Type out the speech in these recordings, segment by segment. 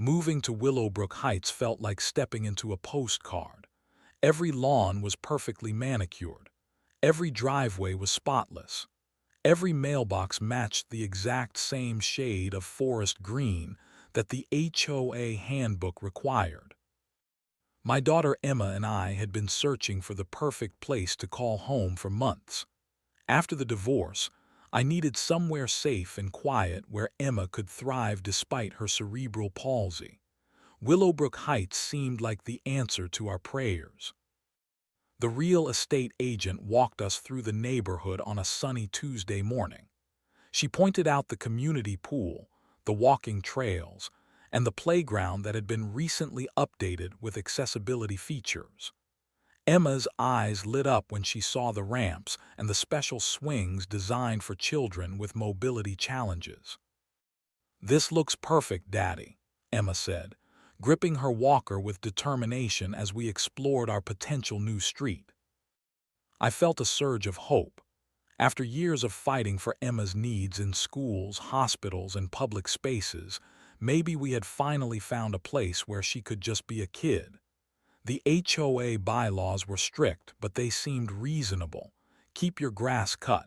Moving to Willowbrook Heights felt like stepping into a postcard. Every lawn was perfectly manicured. Every driveway was spotless. Every mailbox matched the exact same shade of forest green that the HOA handbook required. My daughter Emma and I had been searching for the perfect place to call home for months. After the divorce, I needed somewhere safe and quiet where Emma could thrive despite her cerebral palsy. Willowbrook Heights seemed like the answer to our prayers. The real estate agent walked us through the neighborhood on a sunny Tuesday morning. She pointed out the community pool, the walking trails, and the playground that had been recently updated with accessibility features. Emma's eyes lit up when she saw the ramps and the special swings designed for children with mobility challenges. "This looks perfect, Daddy," Emma said, gripping her walker with determination as we explored our potential new street. I felt a surge of hope. After years of fighting for Emma's needs in schools, hospitals, and public spaces, maybe we had finally found a place where she could just be a kid. The HOA bylaws were strict, but they seemed reasonable. Keep your grass cut.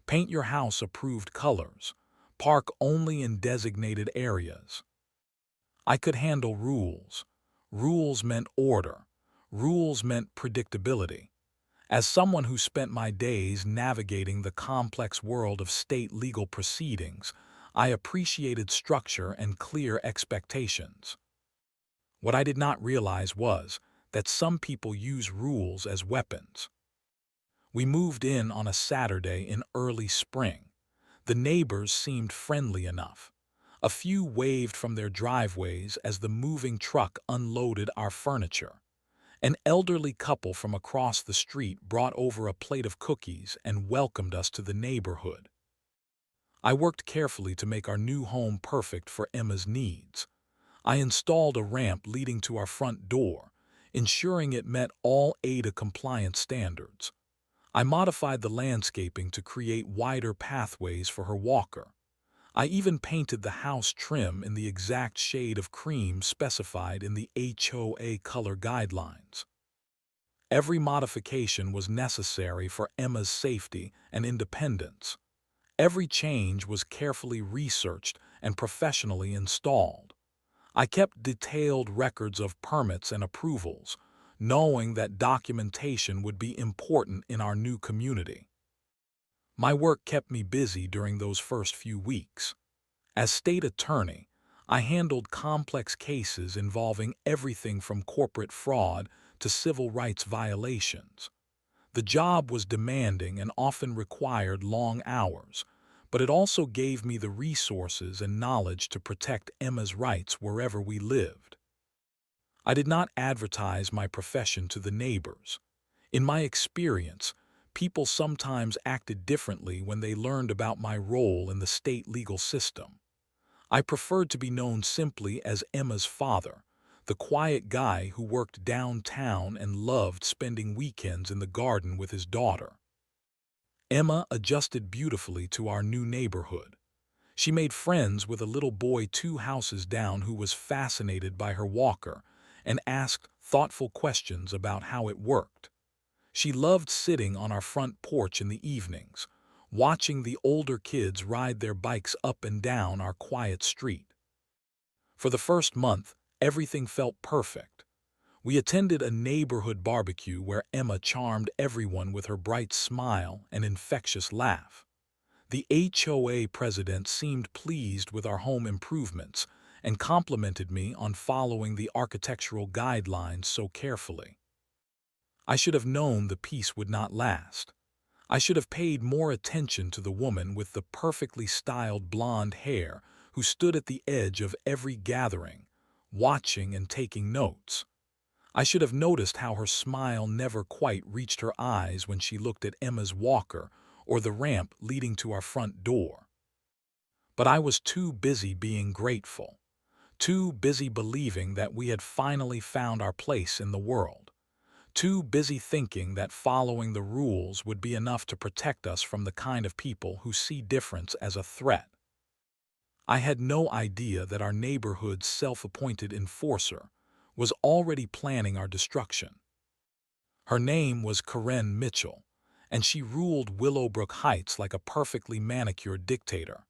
Paint your house approved colors. Park only in designated areas. I could handle rules. Rules meant order. Rules meant predictability. As someone who spent my days navigating the complex world of state legal proceedings, I appreciated structure and clear expectations. What I did not realize was that some people use rules as weapons. We moved in on a Saturday in early spring. The neighbors seemed friendly enough. A few waved from their driveways as the moving truck unloaded our furniture. An elderly couple from across the street brought over a plate of cookies and welcomed us to the neighborhood. I worked carefully to make our new home perfect for Emma's needs. I installed a ramp leading to our front door, ensuring it met all ADA compliance standards. I modified the landscaping to create wider pathways for her walker. I even painted the house trim in the exact shade of cream specified in the HOA color guidelines. Every modification was necessary for Emma's safety and independence. Every change was carefully researched and professionally installed. I kept detailed records of permits and approvals, knowing that documentation would be important in our new community. My work kept me busy during those first few weeks. As state attorney, I handled complex cases involving everything from corporate fraud to civil rights violations. The job was demanding and often required long hours, but it also gave me the resources and knowledge to protect Emma's rights wherever we lived. I did not advertise my profession to the neighbors. In my experience, people sometimes acted differently when they learned about my role in the state legal system. I preferred to be known simply as Emma's father, the quiet guy who worked downtown and loved spending weekends in the garden with his daughter. Emma adjusted beautifully to our new neighborhood. She made friends with a little boy 2 houses down who was fascinated by her walker and asked thoughtful questions about how it worked. She loved sitting on our front porch in the evenings, watching the older kids ride their bikes up and down our quiet street. For the first month, everything felt perfect. We attended a neighborhood barbecue where Emma charmed everyone with her bright smile and infectious laugh. The HOA president seemed pleased with our home improvements and complimented me on following the architectural guidelines so carefully. I should have known the peace would not last. I should have paid more attention to the woman with the perfectly styled blonde hair who stood at the edge of every gathering, watching and taking notes. I should have noticed how her smile never quite reached her eyes when she looked at Emma's walker or the ramp leading to our front door. But I was too busy being grateful, too busy believing that we had finally found our place in the world, too busy thinking that following the rules would be enough to protect us from the kind of people who see difference as a threat. I had no idea that our neighborhood's self-appointed enforcer was already planning our destruction. Her name was Karen Mitchell, and she ruled Willowbrook Heights like a perfectly manicured dictator.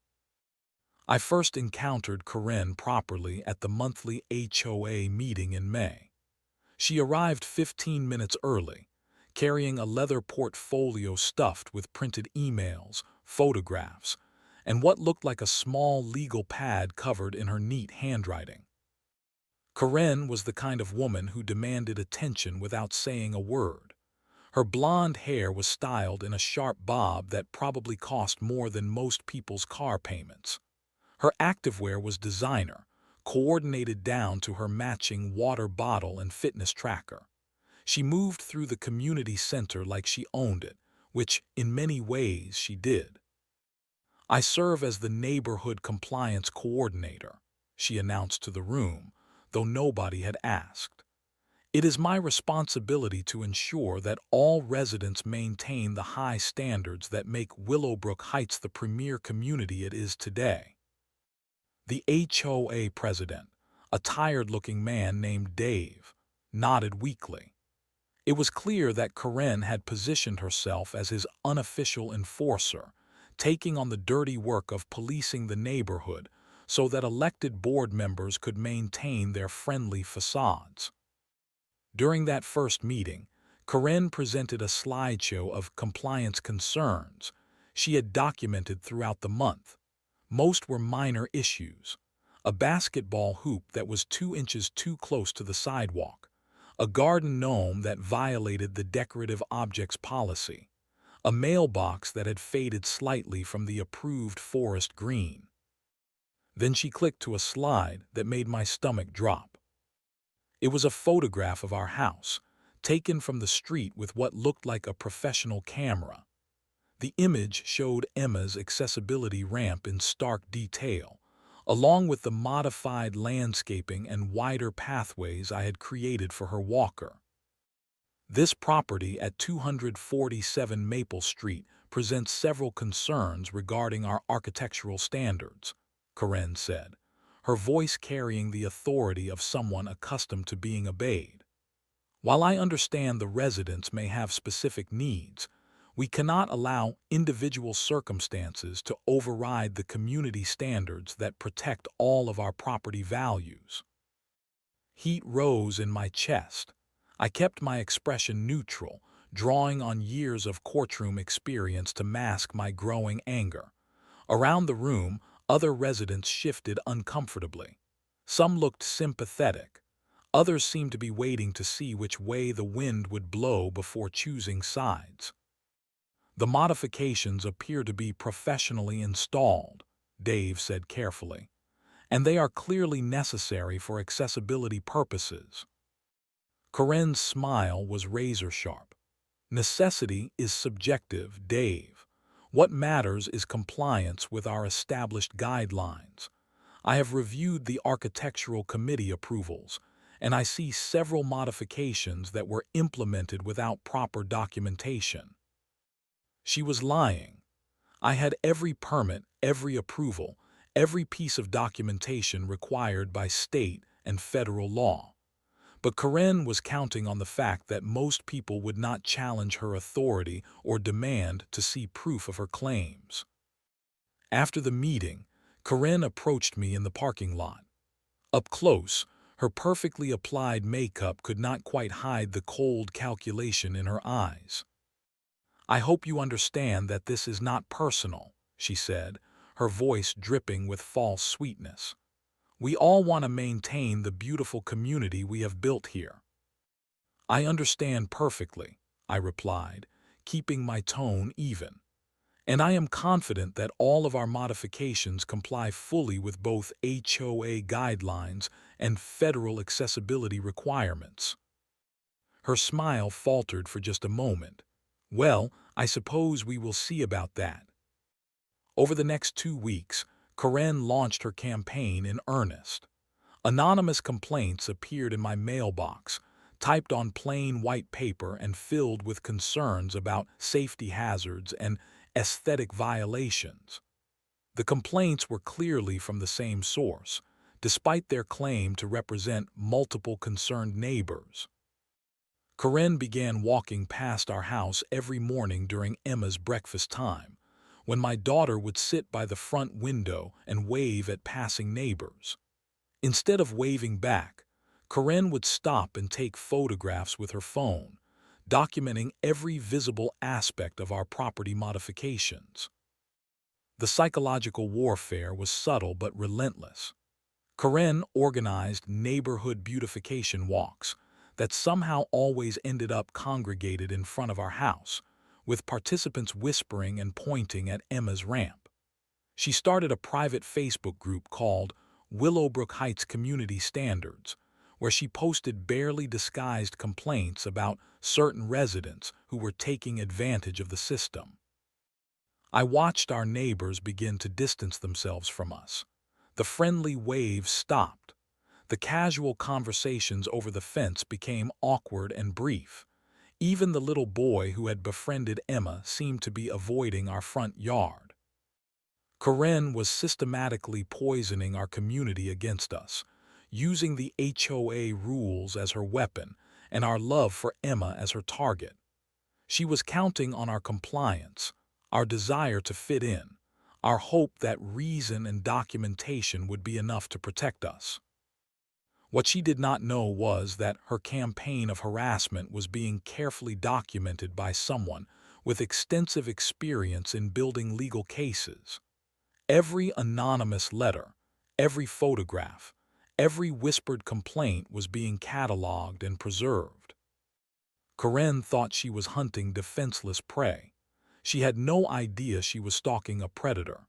I first encountered Karen properly at the monthly HOA meeting in May. She arrived 15 minutes early, carrying a leather portfolio stuffed with printed emails, photographs, and what looked like a small legal pad covered in her neat handwriting. Karen was the kind of woman who demanded attention without saying a word. Her blonde hair was styled in a sharp bob that probably cost more than most people's car payments. Her activewear was designer, coordinated down to her matching water bottle and fitness tracker. She moved through the community center like she owned it, which in many ways she did. "I serve as the neighborhood compliance coordinator," she announced to the room, though nobody had asked. "It is my responsibility to ensure that all residents maintain the high standards that make Willowbrook Heights the premier community it is today." The HOA president, a tired-looking man named Dave, nodded weakly. It was clear that Karen had positioned herself as his unofficial enforcer, taking on the dirty work of policing the neighborhood so that elected board members could maintain their friendly facades. During that first meeting, Karen presented a slideshow of compliance concerns she had documented throughout the month. Most were minor issues: a basketball hoop that was 2 inches too close to the sidewalk, a garden gnome that violated the decorative objects policy, a mailbox that had faded slightly from the approved forest green. Then she clicked to a slide that made my stomach drop. It was a photograph of our house, taken from the street with what looked like a professional camera. The image showed Emma's accessibility ramp in stark detail, along with the modified landscaping and wider pathways I had created for her walker. "This property at 247 Maple Street presents several concerns regarding our architectural standards," Karen said, her voice carrying the authority of someone accustomed to being obeyed. "While I understand the residents may have specific needs, we cannot allow individual circumstances to override the community standards that protect all of our property values." Heat rose in my chest. I kept my expression neutral, drawing on years of courtroom experience to mask my growing anger. Around the room, other residents shifted uncomfortably. Some looked sympathetic. Others seemed to be waiting to see which way the wind would blow before choosing sides. "The modifications appear to be professionally installed," Dave said carefully, "and they are clearly necessary for accessibility purposes." Karen's smile was razor-sharp. "Necessity is subjective, Dave. What matters is compliance with our established guidelines. I have reviewed the architectural committee approvals, and I see several modifications that were implemented without proper documentation." She was lying. I had every permit, every approval, every piece of documentation required by state and federal law. But Karen was counting on the fact that most people would not challenge her authority or demand to see proof of her claims. After the meeting, Karen approached me in the parking lot. Up close, her perfectly applied makeup could not quite hide the cold calculation in her eyes. "I hope you understand that this is not personal," she said, her voice dripping with false sweetness. "We all want to maintain the beautiful community we have built here." "I understand perfectly," I replied, keeping my tone even. "And I am confident that all of our modifications comply fully with both HOA guidelines and federal accessibility requirements." Her smile faltered for just a moment. "Well, I suppose we will see about that." Over the next 2 weeks, Karen launched her campaign in earnest. Anonymous complaints appeared in my mailbox, typed on plain white paper and filled with concerns about safety hazards and aesthetic violations. The complaints were clearly from the same source, despite their claim to represent multiple concerned neighbors. Karen began walking past our house every morning during Emma's breakfast time, when my daughter would sit by the front window and wave at passing neighbors. Instead of waving back, Karen would stop and take photographs with her phone, documenting every visible aspect of our property modifications. The psychological warfare was subtle but relentless. Karen organized neighborhood beautification walks that somehow always ended up congregated in front of our house, with participants whispering and pointing at Emma's ramp. She started a private Facebook group called Willowbrook Heights Community Standards, where she posted barely disguised complaints about certain residents who were taking advantage of the system. I watched our neighbors begin to distance themselves from us. The friendly waves stopped. The casual conversations over the fence became awkward and brief. Even the little boy who had befriended Emma seemed to be avoiding our front yard. Karen was systematically poisoning our community against us, using the HOA rules as her weapon and our love for Emma as her target. She was counting on our compliance, our desire to fit in, our hope that reason and documentation would be enough to protect us. What she did not know was that her campaign of harassment was being carefully documented by someone with extensive experience in building legal cases. Every anonymous letter, every photograph, every whispered complaint was being cataloged and preserved. Karen thought she was hunting defenseless prey. She had no idea she was stalking a predator.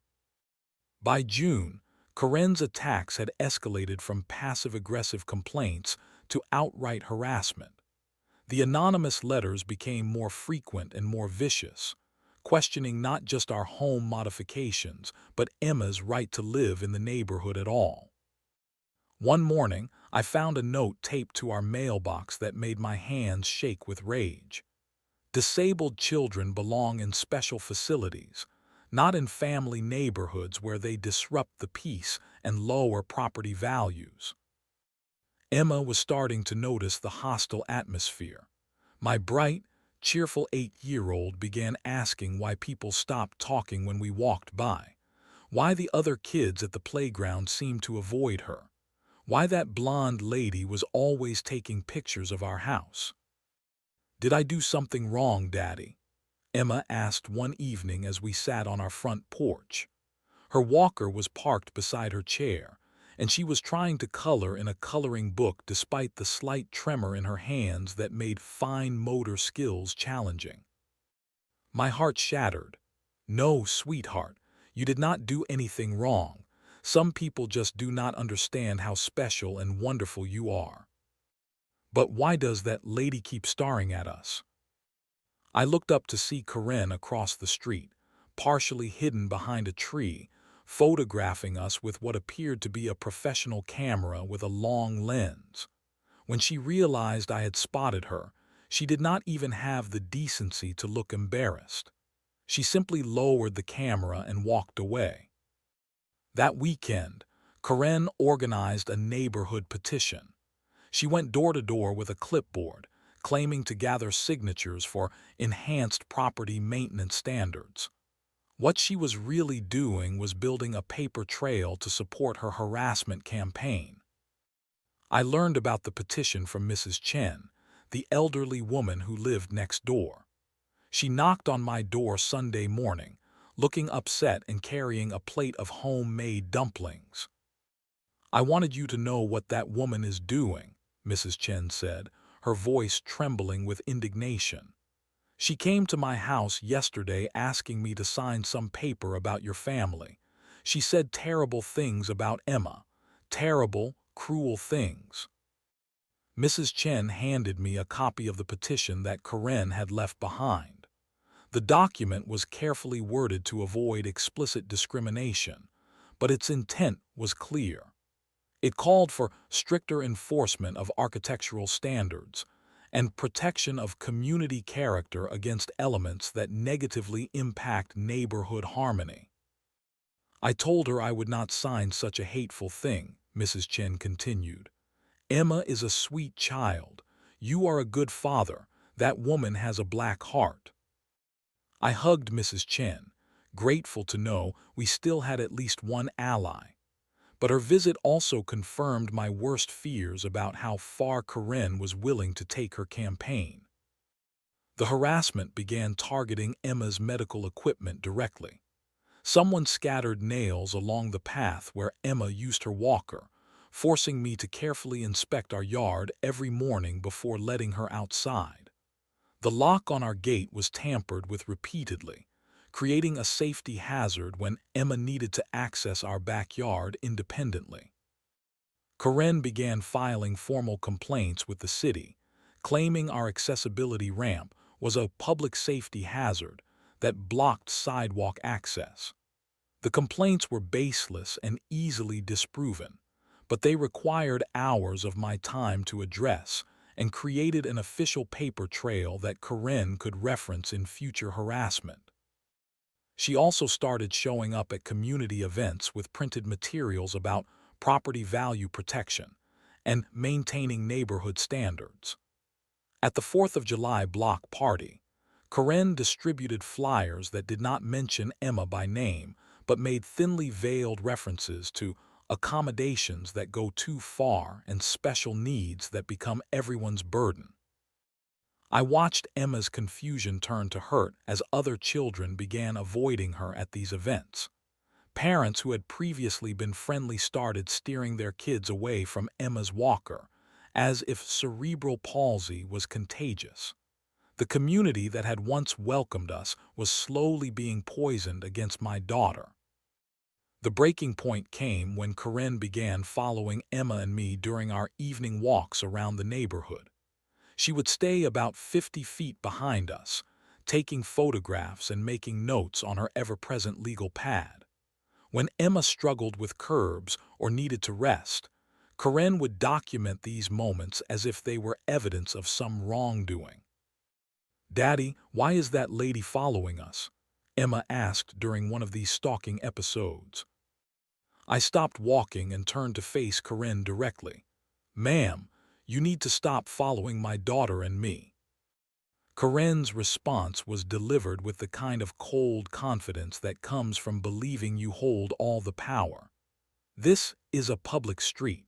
By June, Karen's attacks had escalated from passive-aggressive complaints to outright harassment. The anonymous letters became more frequent and more vicious, questioning not just our home modifications, but Emma's right to live in the neighborhood at all. One morning, I found a note taped to our mailbox that made my hands shake with rage. Disabled children belong in special facilities, not in family neighborhoods where they disrupt the peace and lower property values. Emma was starting to notice the hostile atmosphere. My bright, cheerful 8-year-old began asking why people stopped talking when we walked by, why the other kids at the playground seemed to avoid her, why that blonde lady was always taking pictures of our house. "Did I do something wrong, Daddy?" Emma asked one evening as we sat on our front porch. Her walker was parked beside her chair, and she was trying to color in a coloring book despite the slight tremor in her hands that made fine motor skills challenging. My heart shattered. "No, sweetheart, you did not do anything wrong. Some people just do not understand how special and wonderful you are." "But why does that lady keep staring at us?" I looked up to see Karen across the street, partially hidden behind a tree, photographing us with what appeared to be a professional camera with a long lens. When she realized I had spotted her, she did not even have the decency to look embarrassed. She simply lowered the camera and walked away. That weekend, Karen organized a neighborhood petition. She went door to door with a clipboard, claiming to gather signatures for enhanced property maintenance standards. What she was really doing was building a paper trail to support her harassment campaign. I learned about the petition from Mrs. Chen, the elderly woman who lived next door. She knocked on my door Sunday morning, looking upset and carrying a plate of homemade dumplings. "I wanted you to know what that woman is doing," Mrs. Chen said, her voice trembling with indignation. "She came to my house yesterday asking me to sign some paper about your family. She said terrible things about Emma. Terrible, cruel things." Mrs. Chen handed me a copy of the petition that Karen had left behind. The document was carefully worded to avoid explicit discrimination, but its intent was clear. It called for stricter enforcement of architectural standards and protection of community character against elements that negatively impact neighborhood harmony. I told her I would not sign such a hateful thing, Mrs. Chen continued. Emma is a sweet child. You are a good father. That woman has a black heart. I hugged Mrs. Chen, grateful to know we still had at least one ally. But her visit also confirmed my worst fears about how far Karen was willing to take her campaign. The harassment began targeting Emma's medical equipment directly. Someone scattered nails along the path where Emma used her walker, forcing me to carefully inspect our yard every morning before letting her outside. The lock on our gate was tampered with repeatedly, creating a safety hazard when Emma needed to access our backyard independently. Karen began filing formal complaints with the city, claiming our accessibility ramp was a public safety hazard that blocked sidewalk access. The complaints were baseless and easily disproven, but they required hours of my time to address and created an official paper trail that Karen could reference in future harassment. She also started showing up at community events with printed materials about property value protection and maintaining neighborhood standards. At the 4th of July block party, Karen distributed flyers that did not mention Emma by name but made thinly veiled references to accommodations that go too far and special needs that become everyone's burden. I watched Emma's confusion turn to hurt as other children began avoiding her at these events. Parents who had previously been friendly started steering their kids away from Emma's walker, as if cerebral palsy was contagious. The community that had once welcomed us was slowly being poisoned against my daughter. The breaking point came when Karen began following Emma and me during our evening walks around the neighborhood. She would stay about 50 feet behind us, taking photographs and making notes on her ever-present legal pad. When Emma struggled with curbs or needed to rest, Karen would document these moments as if they were evidence of some wrongdoing. "Daddy, why is that lady following us?" Emma asked during one of these stalking episodes. I stopped walking and turned to face Karen directly. "Ma'am, you need to stop following my daughter and me." Karen's response was delivered with the kind of cold confidence that comes from believing you hold all the power. "This is a public street.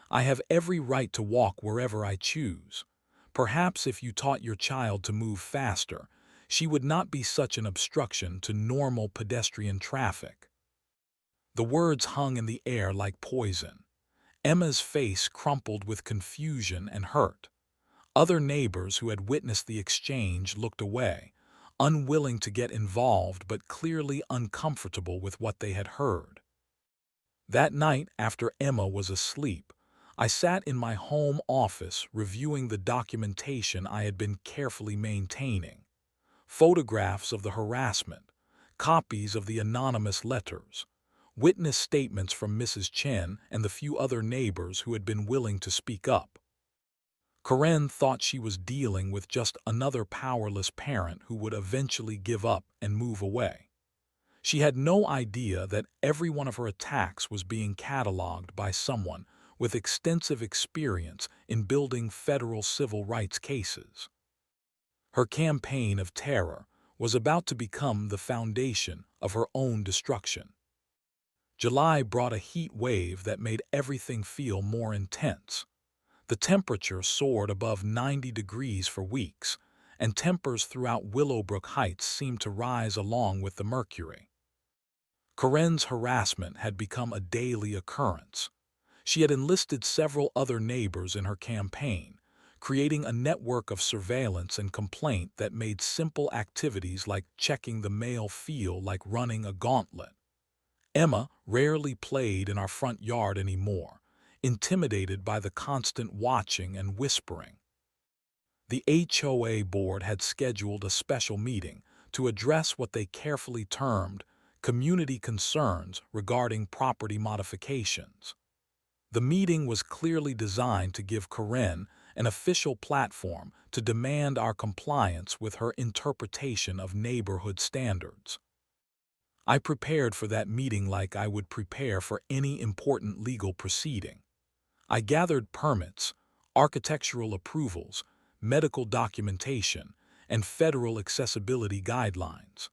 I have every right to walk wherever I choose. Perhaps if you taught your child to move faster, she would not be such an obstruction to normal pedestrian traffic." The words hung in the air like poison. Emma's face crumpled with confusion and hurt. Other neighbors who had witnessed the exchange looked away, unwilling to get involved but clearly uncomfortable with what they had heard. That night, after Emma was asleep, I sat in my home office reviewing the documentation I had been carefully maintaining. Photographs of the harassment, copies of the anonymous letters, witness statements from Mrs. Chen and the few other neighbors who had been willing to speak up. Karen thought she was dealing with just another powerless parent who would eventually give up and move away. She had no idea that every one of her attacks was being cataloged by someone with extensive experience in building federal civil rights cases. Her campaign of terror was about to become the foundation of her own destruction. July brought a heat wave that made everything feel more intense. The temperature soared above 90 degrees for weeks, and tempers throughout Willowbrook Heights seemed to rise along with the mercury. Karen's harassment had become a daily occurrence. She had enlisted several other neighbors in her campaign, creating a network of surveillance and complaint that made simple activities like checking the mail feel like running a gauntlet. Emma rarely played in our front yard anymore, intimidated by the constant watching and whispering. The HOA board had scheduled a special meeting to address what they carefully termed community concerns regarding property modifications. The meeting was clearly designed to give Karen an official platform to demand our compliance with her interpretation of neighborhood standards. I prepared for that meeting like I would prepare for any important legal proceeding. I gathered permits, architectural approvals, medical documentation, and federal accessibility guidelines.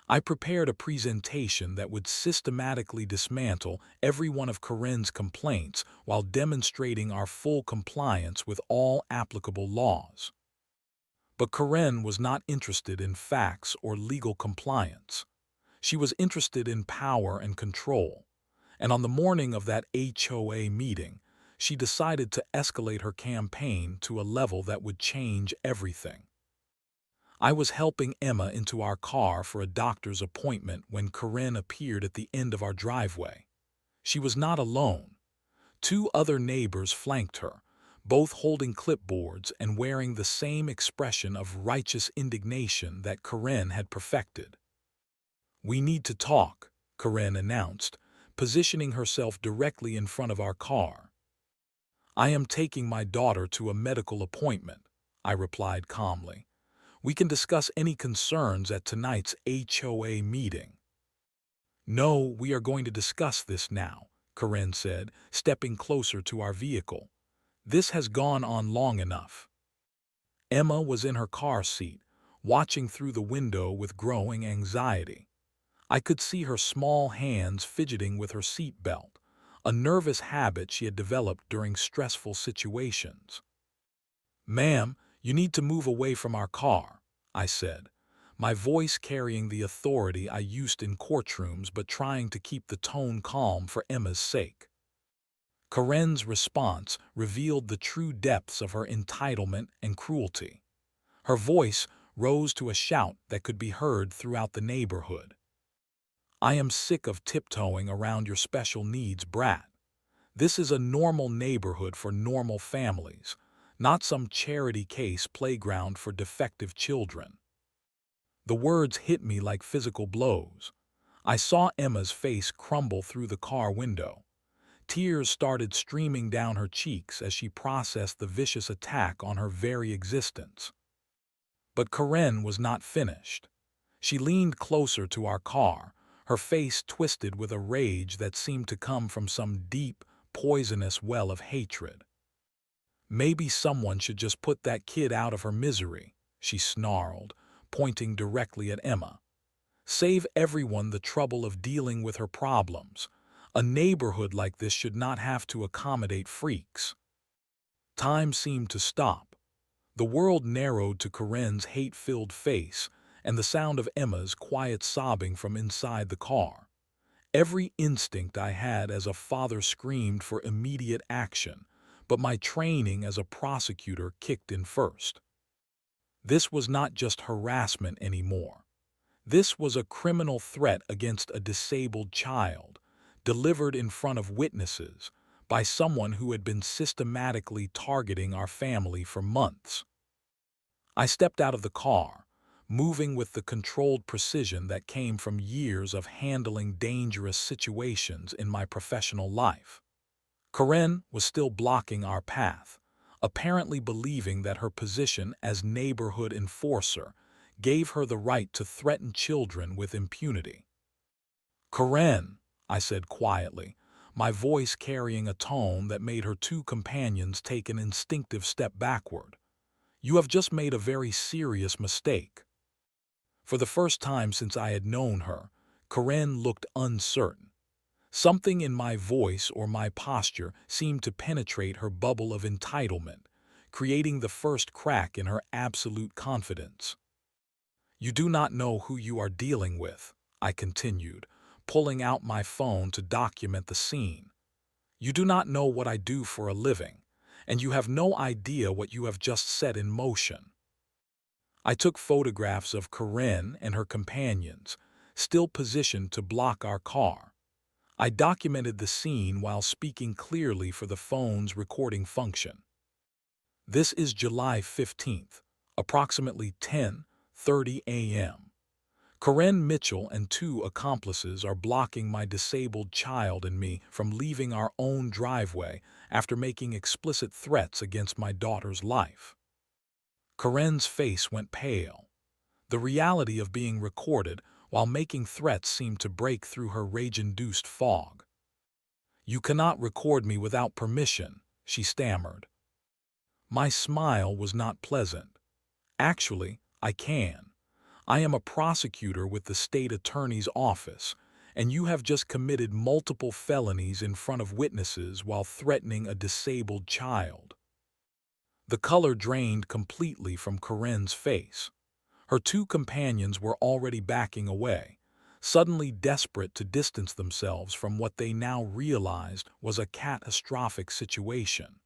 I prepared a presentation that would systematically dismantle every one of Karen's complaints while demonstrating our full compliance with all applicable laws. But Karen was not interested in facts or legal compliance. She was interested in power and control. And on the morning of that HOA meeting, she decided to escalate her campaign to a level that would change everything. I was helping Emma into our car for a doctor's appointment when Corinne appeared at the end of our driveway. She was not alone. Two other neighbors flanked her, both holding clipboards and wearing the same expression of righteous indignation that Corinne had perfected. "We need to talk," Corinne announced, positioning herself directly in front of our car. "I am taking my daughter to a medical appointment," I replied calmly. "We can discuss any concerns at tonight's HOA meeting." "No, we are going to discuss this now," Corinne said, stepping closer to our vehicle. "This has gone on long enough." Emma was in her car seat, watching through the window with growing anxiety. I could see her small hands fidgeting with her seat belt, a nervous habit she had developed during stressful situations. "Ma'am, you need to move away from our car," I said, my voice carrying the authority I used in courtrooms but trying to keep the tone calm for Emma's sake. Karen's response revealed the true depths of her entitlement and cruelty. Her voice rose to a shout that could be heard throughout the neighborhood. "I am sick of tiptoeing around your special needs brat. This is a normal neighborhood for normal families, not some charity case playground for defective children." The words hit me like physical blows. I saw Emma's face crumble through the car window. Tears started streaming down her cheeks as she processed the vicious attack on her very existence. But Karen was not finished. She leaned closer to our car, her face twisted with a rage that seemed to come from some deep, poisonous well of hatred. "Maybe someone should just put that kid out of her misery," she snarled, pointing directly at Emma. "Save everyone the trouble of dealing with her problems. A neighborhood like this should not have to accommodate freaks." Time seemed to stop. The world narrowed to Karen's hate-filled face and the sound of Emma's quiet sobbing from inside the car. Every instinct I had as a father screamed for immediate action, but my training as a prosecutor kicked in first. This was not just harassment anymore. This was a criminal threat against a disabled child, delivered in front of witnesses by someone who had been systematically targeting our family for months. I stepped out of the car, moving with the controlled precision that came from years of handling dangerous situations in my professional life. Karen was still blocking our path, apparently believing that her position as neighborhood enforcer gave her the right to threaten children with impunity. "Karen," I said quietly, my voice carrying a tone that made her two companions take an instinctive step backward. "You have just made a very serious mistake." For the first time since I had known her, Karen looked uncertain. Something in my voice or my posture seemed to penetrate her bubble of entitlement, creating the first crack in her absolute confidence. "You do not know who you are dealing with," I continued, pulling out my phone to document the scene. "You do not know what I do for a living, and you have no idea what you have just set in motion." I took photographs of Corinne and her companions, still positioned to block our car. I documented the scene while speaking clearly for the phone's recording function. "This is July 15th, approximately 10:30 a.m. Corinne Mitchell and two accomplices are blocking my disabled child and me from leaving our own driveway after making explicit threats against my daughter's life." Corinne's face went pale. The reality of being recorded while making threats seem to break through her rage-induced fog. "You cannot record me without permission," she stammered. My smile was not pleasant. "Actually, I can. I am a prosecutor with the state attorney's office, and you have just committed multiple felonies in front of witnesses while threatening a disabled child." The color drained completely from Karen's face. Her two companions were already backing away, suddenly desperate to distance themselves from what they now realized was a catastrophic situation.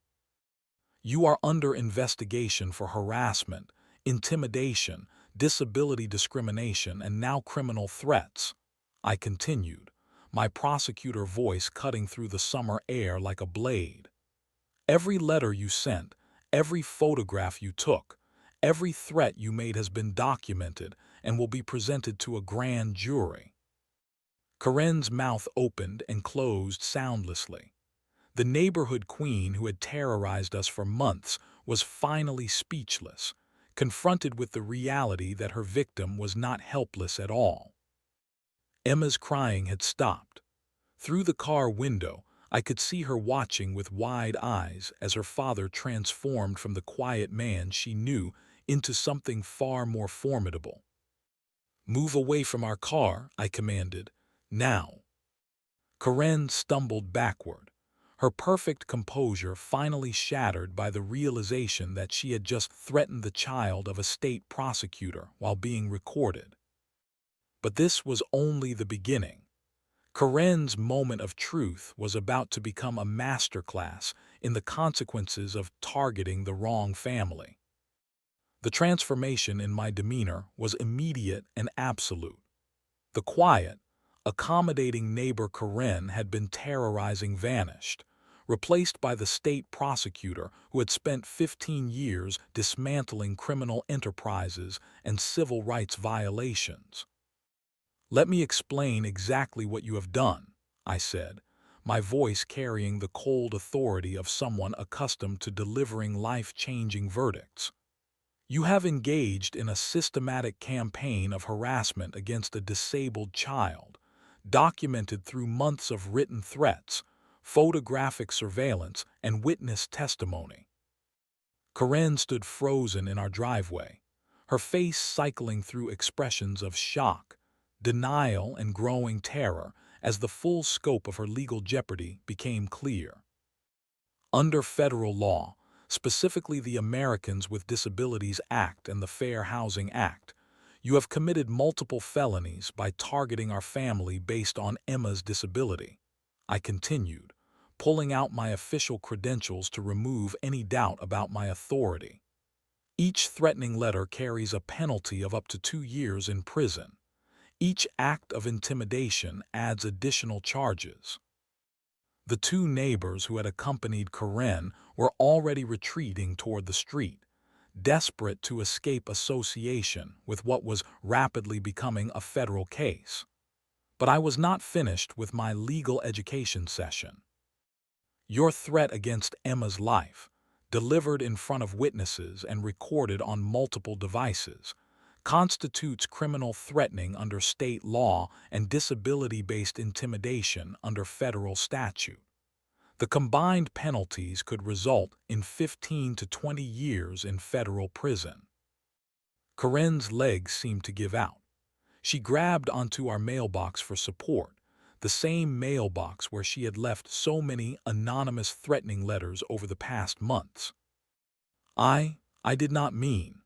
"You are under investigation for harassment, intimidation, disability discrimination, and now criminal threats," I continued, my prosecutor voice cutting through the summer air like a blade. "Every letter you sent, every photograph you took, every threat you made has been documented and will be presented to a grand jury." Karen's mouth opened and closed soundlessly. The neighborhood queen who had terrorized us for months was finally speechless, confronted with the reality that her victim was not helpless at all. Emma's crying had stopped. Through the car window, I could see her watching with wide eyes as her father transformed from the quiet man she knew into something far more formidable. "Move away from our car," I commanded. "Now." Karen stumbled backward, her perfect composure finally shattered by the realization that she had just threatened the child of a state prosecutor while being recorded. But this was only the beginning. Karen's moment of truth was about to become a masterclass in the consequences of targeting the wrong family. The transformation in my demeanor was immediate and absolute. The quiet, accommodating neighbor Karen had been terrorizing vanished, replaced by the state prosecutor who had spent 15 years dismantling criminal enterprises and civil rights violations. "Let me explain exactly what you have done," I said, my voice carrying the cold authority of someone accustomed to delivering life-changing verdicts. "You have engaged in a systematic campaign of harassment against a disabled child, documented through months of written threats, photographic surveillance, and witness testimony." Karen stood frozen in our driveway, her face cycling through expressions of shock, denial, and growing terror as the full scope of her legal jeopardy became clear. "Under federal law, specifically the Americans with Disabilities Act and the Fair Housing Act, you have committed multiple felonies by targeting our family based on Emma's disability," I continued, pulling out my official credentials to remove any doubt about my authority. "Each threatening letter carries a penalty of up to 2 years in prison. Each act of intimidation adds additional charges." The two neighbors who had accompanied Karen were already retreating toward the street, desperate to escape association with what was rapidly becoming a federal case. But I was not finished with my legal education session. "Your threat against Emma's life, delivered in front of witnesses and recorded on multiple devices, constitutes criminal threatening under state law and disability-based intimidation under federal statute. The combined penalties could result in 15 to 20 years in federal prison." Karen's legs seemed to give out. She grabbed onto our mailbox for support, the same mailbox where she had left so many anonymous threatening letters over the past months. I did not mean,"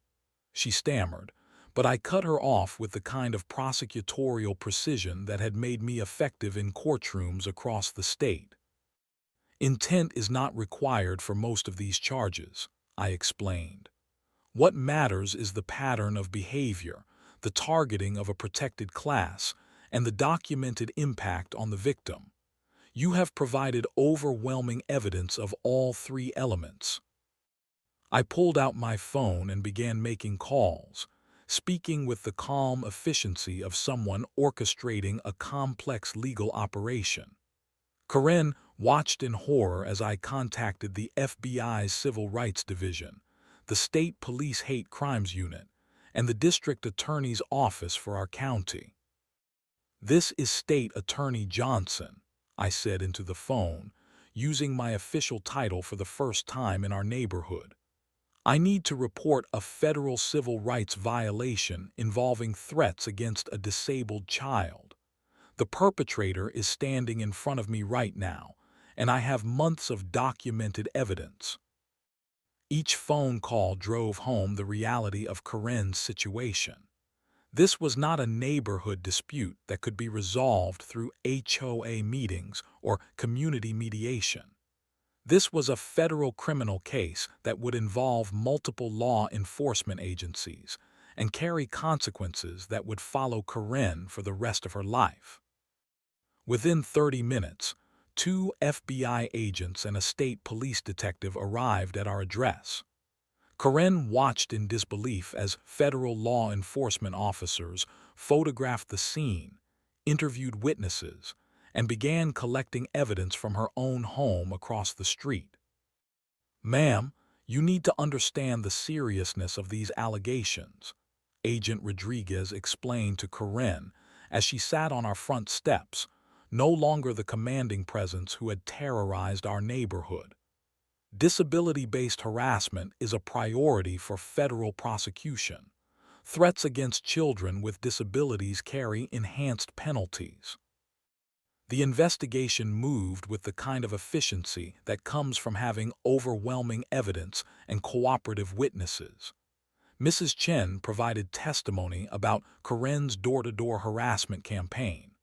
she stammered, but I cut her off with the kind of prosecutorial precision that had made me effective in courtrooms across the state. "Intent is not required for most of these charges," I explained. "What matters is the pattern of behavior, the targeting of a protected class, and the documented impact on the victim. You have provided overwhelming evidence of all 3 elements." I pulled out my phone and began making calls, speaking with the calm efficiency of someone orchestrating a complex legal operation. Karen watched in horror as I contacted the FBI's Civil Rights Division, the State Police Hate Crimes Unit, and the District Attorney's Office for our county. "This is State Attorney Johnson," I said into the phone, using my official title for the first time in our neighborhood. "I need to report a federal civil rights violation involving threats against a disabled child. The perpetrator is standing in front of me right now, and I have months of documented evidence." Each phone call drove home the reality of Karen's situation. This was not a neighborhood dispute that could be resolved through HOA meetings or community mediation. This was a federal criminal case that would involve multiple law enforcement agencies and carry consequences that would follow Karen for the rest of her life. Within 30 minutes, 2 FBI agents and a state police detective arrived at our address. Karen watched in disbelief as federal law enforcement officers photographed the scene, interviewed witnesses, and began collecting evidence from her own home across the street. "Ma'am, you need to understand the seriousness of these allegations," Agent Rodriguez explained to Karen as she sat on our front steps, no longer the commanding presence who had terrorized our neighborhood. "Disability-based harassment is a priority for federal prosecution. Threats against children with disabilities carry enhanced penalties." The investigation moved with the kind of efficiency that comes from having overwhelming evidence and cooperative witnesses. Mrs. Chen provided testimony about Karen's door-to-door harassment campaign.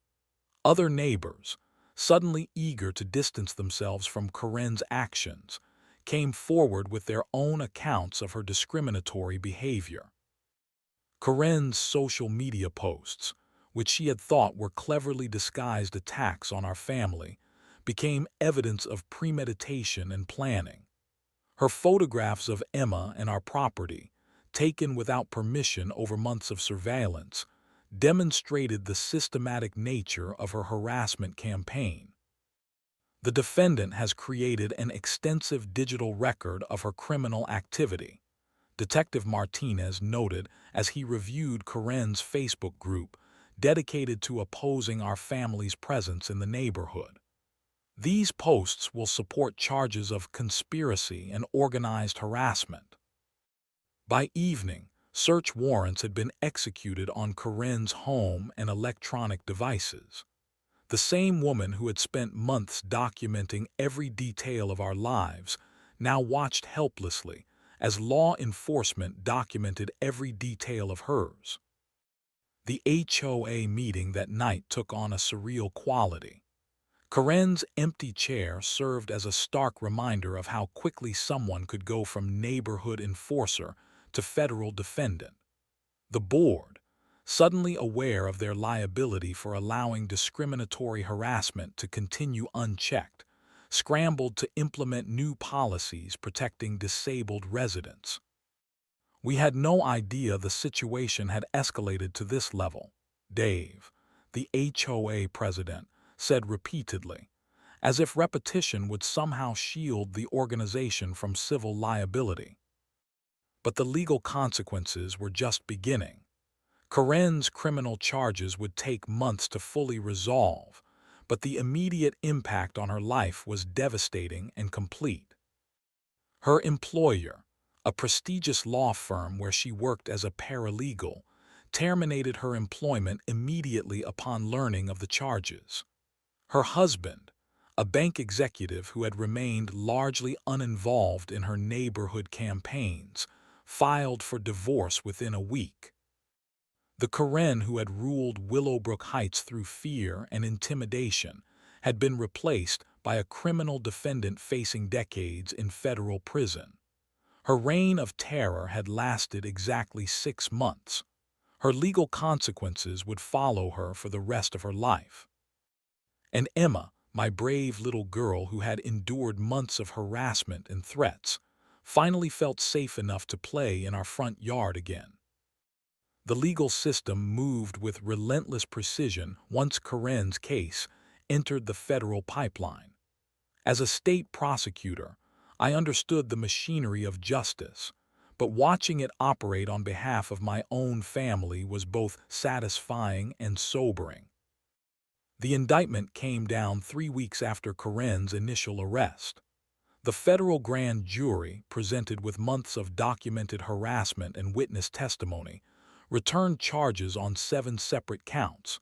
Other neighbors, suddenly eager to distance themselves from Karen's actions, came forward with their own accounts of her discriminatory behavior. Karen's social media posts, which she had thought were cleverly disguised attacks on our family, became evidence of premeditation and planning. Her photographs of Emma and our property, taken without permission over months of surveillance, demonstrated the systematic nature of her harassment campaign. The defendant has created an extensive digital record of her criminal activity, Detective Martinez noted as he reviewed Karen's Facebook group dedicated to opposing our family's presence in the neighborhood. "These posts will support charges of conspiracy and organized harassment." By evening, search warrants had been executed on Karen's home and electronic devices. The same woman who had spent months documenting every detail of our lives now watched helplessly as law enforcement documented every detail of hers. The HOA meeting that night took on a surreal quality. Karen's empty chair served as a stark reminder of how quickly someone could go from neighborhood enforcer to federal defendant. The board, suddenly aware of their liability for allowing discriminatory harassment to continue unchecked, scrambled to implement new policies protecting disabled residents. "We had no idea the situation had escalated to this level," Dave, the HOA president, said repeatedly, as if repetition would somehow shield the organization from civil liability. But the legal consequences were just beginning. Karen's criminal charges would take months to fully resolve, but the immediate impact on her life was devastating and complete. Her employer, a prestigious law firm where she worked as a paralegal, terminated her employment immediately upon learning of the charges. Her husband, a bank executive who had remained largely uninvolved in her neighborhood campaigns, filed for divorce within a week. The Karen who had ruled Willowbrook Heights through fear and intimidation had been replaced by a criminal defendant facing decades in federal prison. Her reign of terror had lasted exactly 6 months. Her legal consequences would follow her for the rest of her life. And Emma, my brave little girl who had endured months of harassment and threats, finally felt safe enough to play in our front yard again. The legal system moved with relentless precision once Karen's case entered the federal pipeline. As a state prosecutor, I understood the machinery of justice, but watching it operate on behalf of my own family was both satisfying and sobering. The indictment came down 3 weeks after Karen's initial arrest. The federal grand jury, presented with months of documented harassment and witness testimony, returned charges on 7 separate counts: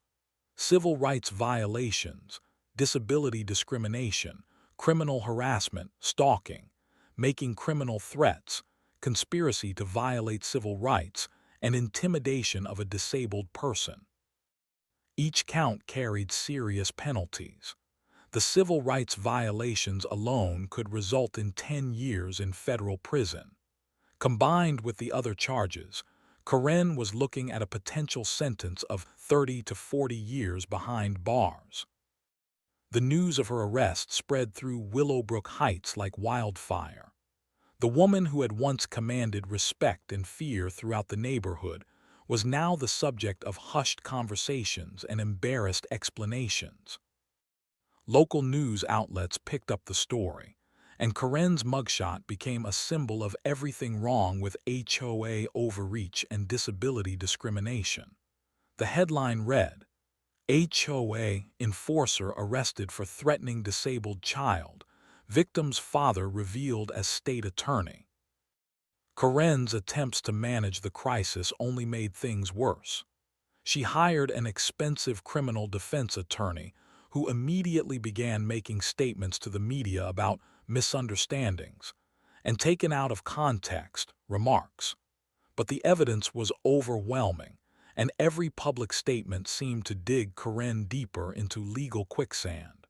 civil rights violations, disability discrimination, criminal harassment, stalking, making criminal threats, conspiracy to violate civil rights, and intimidation of a disabled person. Each count carried serious penalties. The civil rights violations alone could result in 10 years in federal prison. Combined with the other charges, Karen was looking at a potential sentence of 30 to 40 years behind bars. The news of her arrest spread through Willowbrook Heights like wildfire. The woman who had once commanded respect and fear throughout the neighborhood was now the subject of hushed conversations and embarrassed explanations. Local news outlets picked up the story, and Karen's mugshot became a symbol of everything wrong with HOA overreach and disability discrimination. The headline read, "HOA enforcer arrested for threatening disabled child, victim's father revealed as state attorney." Karen's attempts to manage the crisis only made things worse. She hired an expensive criminal defense attorney who immediately began making statements to the media about misunderstandings and taken out of context remarks. But the evidence was overwhelming, and every public statement seemed to dig Karen deeper into legal quicksand.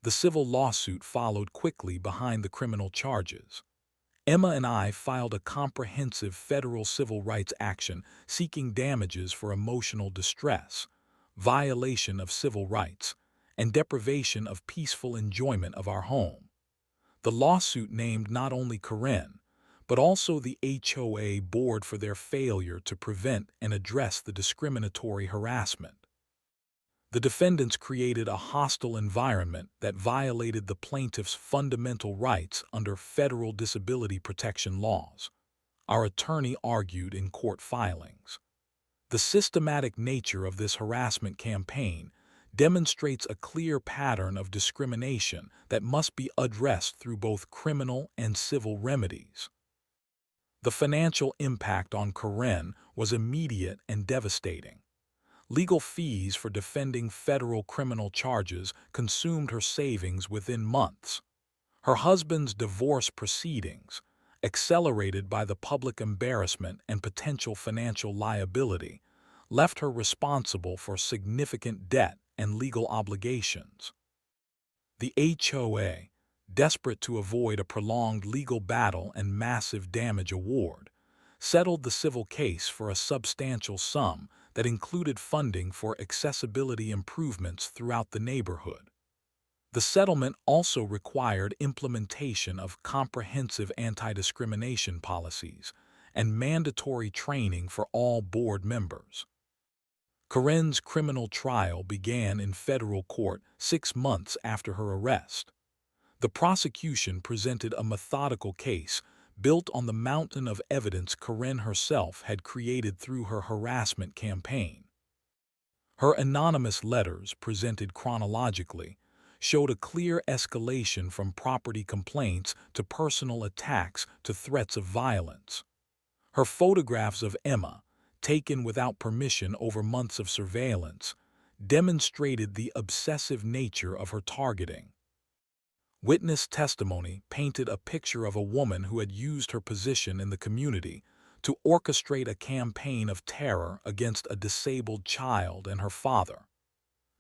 The civil lawsuit followed quickly behind the criminal charges. Emma and I filed a comprehensive federal civil rights action seeking damages for emotional distress, violation of civil rights, and deprivation of peaceful enjoyment of our home. The lawsuit named not only Karen, but also the HOA board for their failure to prevent and address the discriminatory harassment. The defendants created a hostile environment that violated the plaintiff's fundamental rights under federal disability protection laws, our attorney argued in court filings. The systematic nature of this harassment campaign demonstrates a clear pattern of discrimination that must be addressed through both criminal and civil remedies. The financial impact on Karen was immediate and devastating. Legal fees for defending federal criminal charges consumed her savings within months. Her husband's divorce proceedings, accelerated by the public embarrassment and potential financial liability, left her responsible for significant debt and legal obligations. The HOA, desperate to avoid a prolonged legal battle and massive damage award, settled the civil case for a substantial sum that included funding for accessibility improvements throughout the neighborhood. The settlement also required implementation of comprehensive anti-discrimination policies and mandatory training for all board members. Karen's criminal trial began in federal court 6 months after her arrest. The prosecution presented a methodical case built on the mountain of evidence Karen herself had created through her harassment campaign. Her anonymous letters, presented chronologically, showed a clear escalation from property complaints to personal attacks to threats of violence. Her photographs of Emma, taken without permission over months of surveillance, demonstrated the obsessive nature of her targeting. Witness testimony painted a picture of a woman who had used her position in the community to orchestrate a campaign of terror against a disabled child and her father.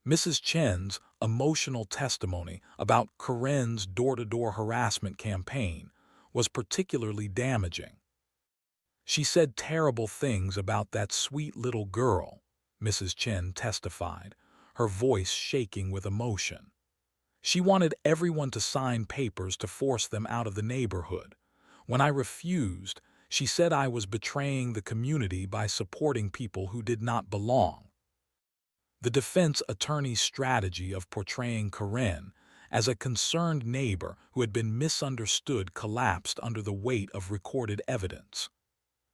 Mrs. Chen's emotional testimony about Karen's door-to-door harassment campaign was particularly damaging. "She said terrible things about that sweet little girl," Mrs. Chen testified, her voice shaking with emotion. "She wanted everyone to sign papers to force them out of the neighborhood. When I refused, she said I was betraying the community by supporting people who did not belong." The defense attorney's strategy of portraying Karen as a concerned neighbor who had been misunderstood collapsed under the weight of recorded evidence.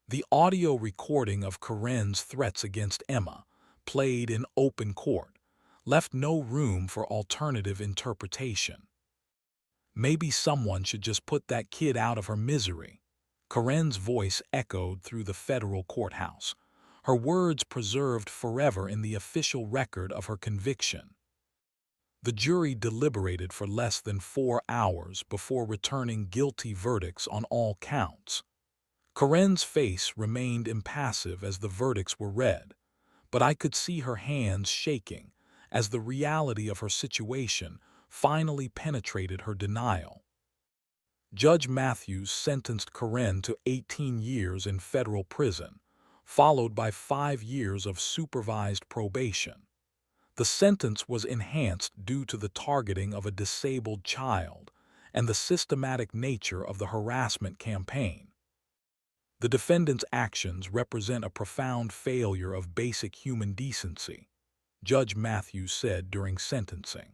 The audio recording of Karen's threats against Emma, played in open court, left no room for alternative interpretation. Maybe someone should just put that kid out of her misery. Karen's voice echoed through the federal courthouse, her words preserved forever in the official record of her conviction. The jury deliberated for less than 4 hours before returning guilty verdicts on all counts. Karen's face remained impassive as the verdicts were read, but I could see her hands shaking as the reality of her situation finally penetrated her denial. Judge Matthews sentenced Karen to 18 years in federal prison, followed by 5 years of supervised probation. The sentence was enhanced due to the targeting of a disabled child and the systematic nature of the harassment campaign. The defendant's actions represent a profound failure of basic human decency, Judge Matthews said during sentencing.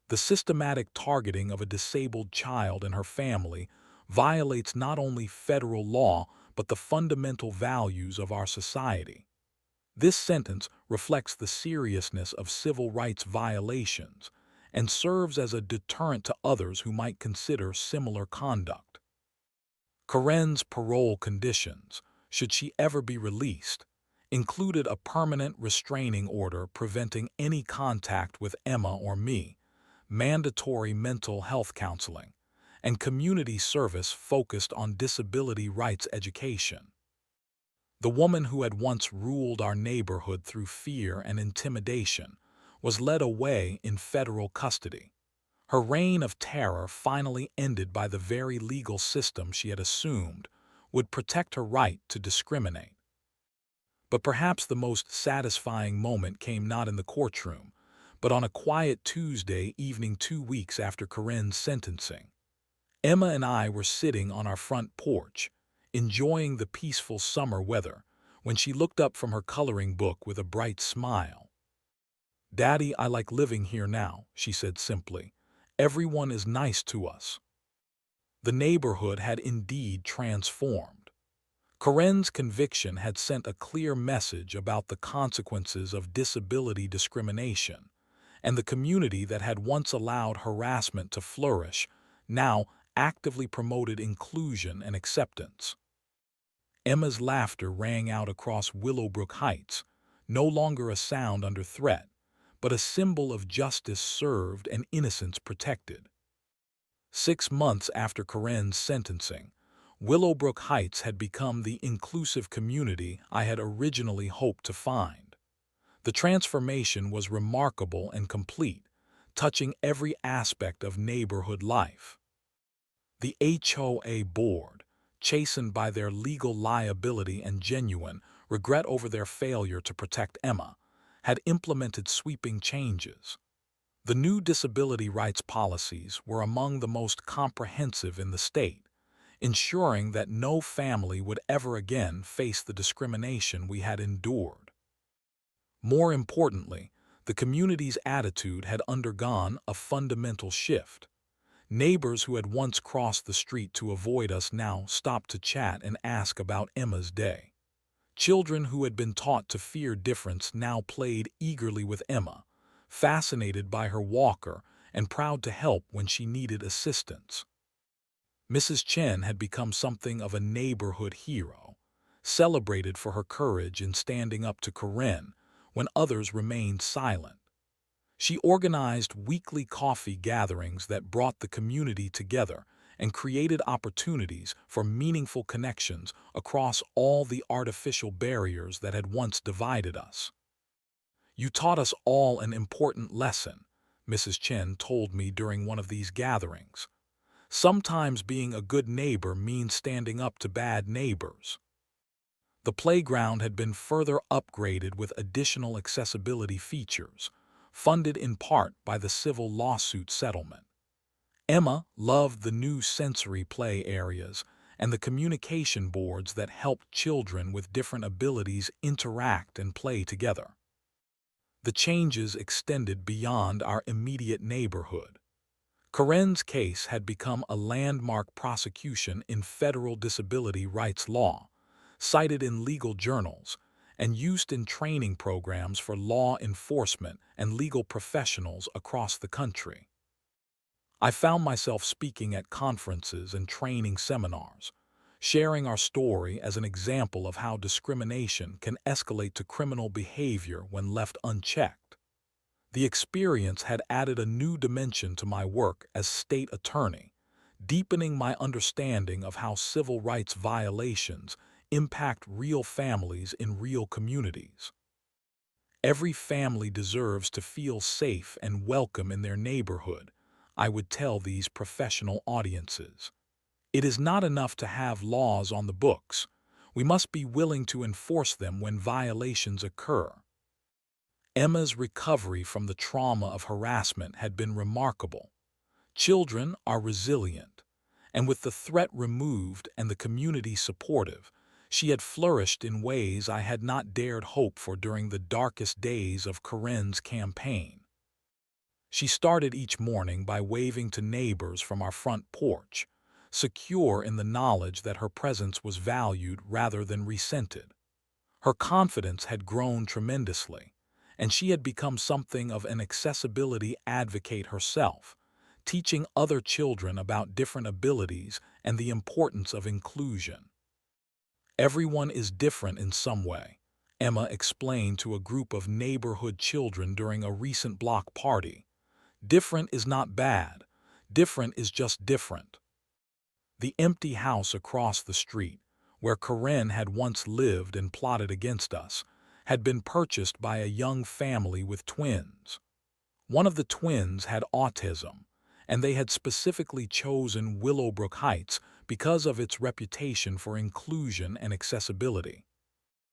The systematic targeting of a disabled child and her family violates not only federal law but the fundamental values of our society. This sentence reflects the seriousness of civil rights violations and serves as a deterrent to others who might consider similar conduct. Karen's parole conditions, should she ever be released, included a permanent restraining order preventing any contact with Emma or me, mandatory mental health counseling, and community service focused on disability rights education. The woman who had once ruled our neighborhood through fear and intimidation was led away in federal custody. Her reign of terror finally ended by the very legal system she had assumed would protect her right to discriminate. But perhaps the most satisfying moment came not in the courtroom, but on a quiet Tuesday evening 2 weeks after Karen's sentencing. Emma and I were sitting on our front porch, enjoying the peaceful summer weather, when she looked up from her coloring book with a bright smile. "Daddy, I like living here now," she said simply. "Everyone is nice to us." The neighborhood had indeed transformed. Karen's conviction had sent a clear message about the consequences of disability discrimination, and the community that had once allowed harassment to flourish now actively promoted inclusion and acceptance. Emma's laughter rang out across Willowbrook Heights, no longer a sound under threat, but a symbol of justice served and innocence protected. 6 months after Karen's sentencing, Willowbrook Heights had become the inclusive community I had originally hoped to find. The transformation was remarkable and complete, touching every aspect of neighborhood life. The HOA board, chastened by their legal liability and genuine regret over their failure to protect Emma, had implemented sweeping changes. The new disability rights policies were among the most comprehensive in the state, ensuring that no family would ever again face the discrimination we had endured. More importantly, the community's attitude had undergone a fundamental shift. Neighbors who had once crossed the street to avoid us now stopped to chat and ask about Emma's day. Children who had been taught to fear difference now played eagerly with Emma, fascinated by her walker and proud to help when she needed assistance. Mrs. Chen had become something of a neighborhood hero, celebrated for her courage in standing up to Karen when others remained silent. She organized weekly coffee gatherings that brought the community together and created opportunities for meaningful connections across all the artificial barriers that had once divided us. "You taught us all an important lesson," Mrs. Chen told me during one of these gatherings. "Sometimes being a good neighbor means standing up to bad neighbors." The playground had been further upgraded with additional accessibility features, funded in part by the civil lawsuit settlement. Emma loved the new sensory play areas and the communication boards that helped children with different abilities interact and play together. The changes extended beyond our immediate neighborhood. Karen's case had become a landmark prosecution in federal disability rights law, cited in legal journals, and used in training programs for law enforcement and legal professionals across the country. I found myself speaking at conferences and training seminars, sharing our story as an example of how discrimination can escalate to criminal behavior when left unchecked. The experience had added a new dimension to my work as state attorney, deepening my understanding of how civil rights violations impact real families in real communities. Every family deserves to feel safe and welcome in their neighborhood, I would tell these professional audiences. It is not enough to have laws on the books. We must be willing to enforce them when violations occur. Emma's recovery from the trauma of harassment had been remarkable. Children are resilient, and with the threat removed and the community supportive, she had flourished in ways I had not dared hope for during the darkest days of Karen's campaign. She started each morning by waving to neighbors from our front porch, secure in the knowledge that her presence was valued rather than resented. Her confidence had grown tremendously, and she had become something of an accessibility advocate herself, teaching other children about different abilities and the importance of inclusion. Everyone is different in some way, Emma explained to a group of neighborhood children during a recent block party. Different is not bad. Different is just different. The empty house across the street, where Karen had once lived and plotted against us, had been purchased by a young family with twins. One of the twins had autism, and they had specifically chosen Willowbrook Heights because of its reputation for inclusion and accessibility.